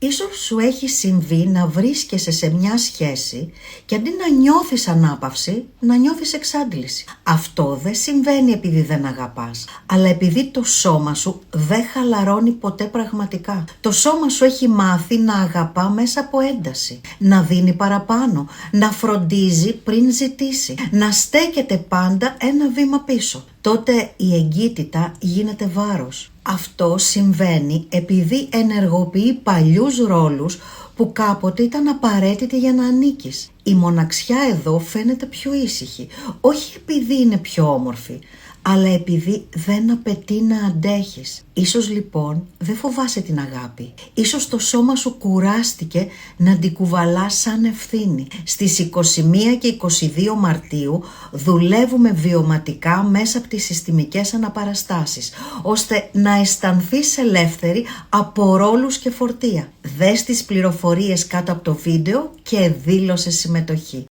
Ίσως σου έχει συμβεί να βρίσκεσαι σε μια σχέση και αντί να νιώθεις ανάπαυση, να νιώθεις εξάντληση. Αυτό δεν συμβαίνει επειδή δεν αγαπάς, αλλά επειδή το σώμα σου δεν χαλαρώνει ποτέ πραγματικά. Το σώμα σου έχει μάθει να αγαπά μέσα από ένταση, να δίνει παραπάνω, να φροντίζει πριν ζητήσει, να στέκεται πάντα ένα βήμα πίσω. Τότε η εγκύτητα γίνεται βάρος. Αυτό συμβαίνει επειδή ενεργοποιεί παλιούς ρόλους που κάποτε ήταν απαραίτητοι για να ανήκεις. Η μοναξιά εδώ φαίνεται πιο ήσυχη, όχι επειδή είναι πιο όμορφη, αλλά επειδή δεν απαιτεί να αντέχεις. Ίσως λοιπόν δεν φοβάσαι την αγάπη. Ίσως το σώμα σου κουράστηκε να την κουβαλάς σαν ευθύνη. Στις 21 και 22 Μαρτίου δουλεύουμε βιωματικά μέσα από τις συστημικές αναπαραστάσεις, ώστε να αισθανθείς ελεύθερη από ρόλους και φορτία. Δες τις πληροφορίες κάτω από το βίντεο και δήλωσε συμμετοχή.